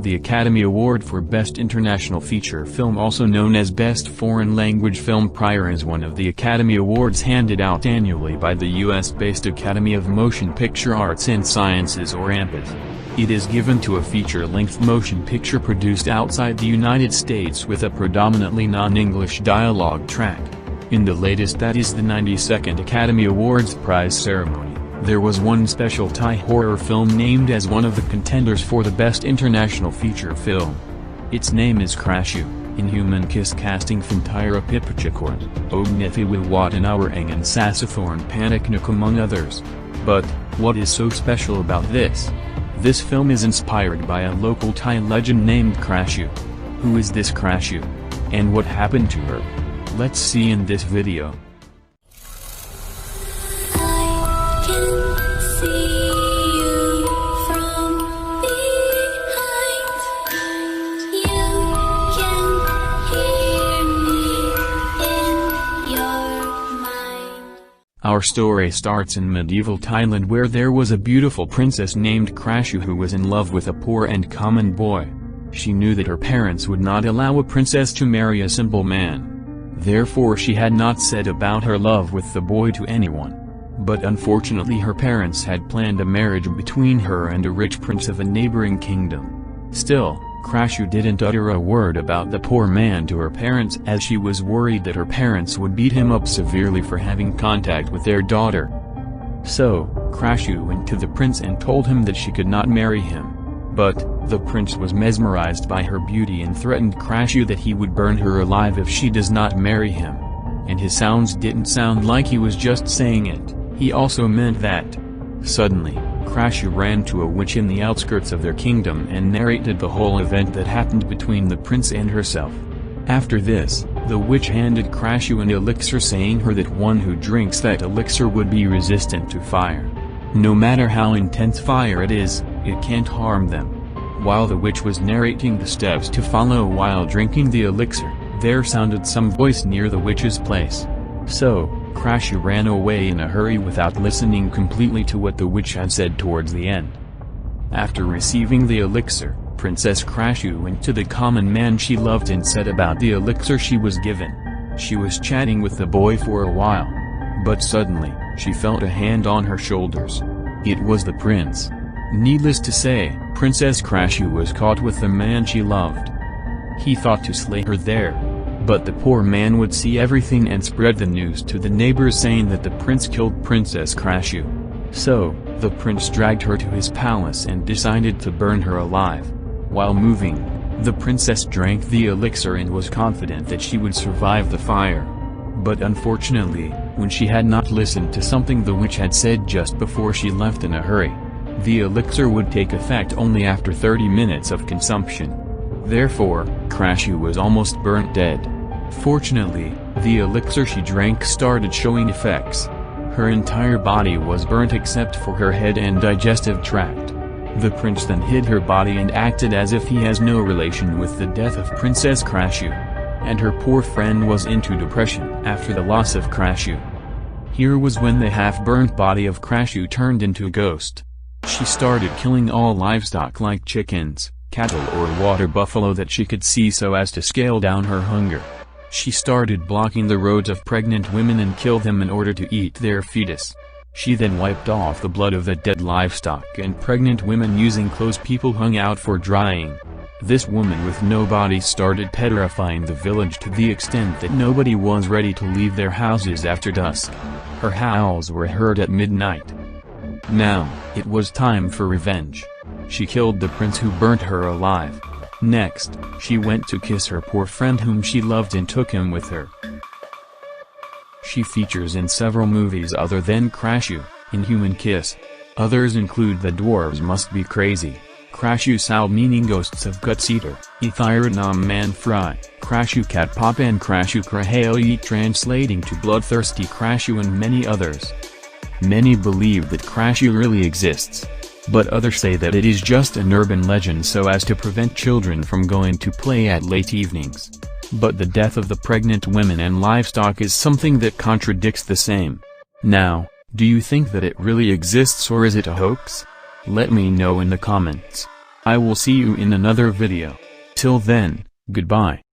The Academy Award for Best International Feature Film, also known as Best Foreign Language Film prior, is one of the Academy Awards handed out annually by the US-based Academy of Motion Picture Arts and Sciences, or AMPAS. It is given to a feature-length motion picture produced outside the United States with a predominantly non-English dialogue track. In the latest, that is the 92nd Academy Awards prize ceremony, there was one special Thai horror film named as one of the contenders for the Best International Feature Film. Its name is Krasue, Inhuman Kiss, casting from Tyra Pipichakort, Ognethi Watanawarang and Sasathorn Paniknuk, among others. But, what is so special about this? This film is inspired by a local Thai legend named Krasue. Who is this Krasue? And what happened to her? Let's see in this video. Our story starts in medieval Thailand, where there was a beautiful princess named Krasue who was in love with a poor and common boy. She knew that her parents would not allow a princess to marry a simple man. Therefore she had not said about her love with the boy to anyone. But unfortunately her parents had planned a marriage between her and a rich prince of a neighboring kingdom. Still, Krasue didn't utter a word about the poor man to her parents, as she was worried that her parents would beat him up severely for having contact with their daughter. So, Krasue went to the prince and told him that she could not marry him. But, the prince was mesmerized by her beauty and threatened Krasue that he would burn her alive if she does not marry him. And his sounds didn't sound like he was just saying it, he also meant that. Suddenly, Krasue ran to a witch in the outskirts of their kingdom and narrated the whole event that happened between the prince and herself. After this, the witch handed Krasue an elixir, saying her that one who drinks that elixir would be resistant to fire. No matter how intense fire it is, it can't harm them. While the witch was narrating the steps to follow while drinking the elixir, there sounded some voice near the witch's place. So, Krasue ran away in a hurry without listening completely to what the witch had said towards the end. After receiving the elixir, Princess Krasue went to the common man she loved and said about the elixir she was given. She was chatting with the boy for a while. But suddenly, she felt a hand on her shoulders. It was the prince. Needless to say, Princess Krasue was caught with the man she loved. He thought to slay her there. But the poor man would see everything and spread the news to the neighbors, saying that the prince killed Princess Krasue. So, the prince dragged her to his palace and decided to burn her alive. While moving, the princess drank the elixir and was confident that she would survive the fire. But unfortunately, when she had not listened to something the witch had said just before she left in a hurry, the elixir would take effect only after 30 minutes of consumption. Therefore, Krasue was almost burnt dead. Fortunately, the elixir she drank started showing effects. Her entire body was burnt except for her head and digestive tract. The prince then hid her body and acted as if he has no relation with the death of Princess Krasue. And her poor friend was into depression after the loss of Krasue. Here was when the half-burnt body of Krasue turned into a ghost. She started killing all livestock like chickens, cattle or water buffalo that she could see so as to scale down her hunger. She started blocking the roads of pregnant women and killed them in order to eat their fetus. She then wiped off the blood of the dead livestock and pregnant women using clothes people hung out for drying. This woman with no body started petrifying the village to the extent that nobody was ready to leave their houses after dusk. Her howls were heard at midnight. Now, it was time for revenge. She killed the prince who burnt her alive. Next, she went to kiss her poor friend whom she loved and took him with her. She features in several movies other than Krasue, Inhuman Kiss. Others include The Dwarves Must Be Crazy, Krasue Sao meaning Ghosts of Guts Eater, Ethiranam Man Fry, Krasue Cat Pop and Krasue Krahaoyi translating to Bloodthirsty Krasue and many others. Many believe that Krasue really exists. But others say that it is just an urban legend so as to prevent children from going to play at late evenings. But the death of the pregnant women and livestock is something that contradicts the same. Now, do you think that it really exists or is it a hoax? Let me know in the comments. I will see you in another video. Till then, goodbye.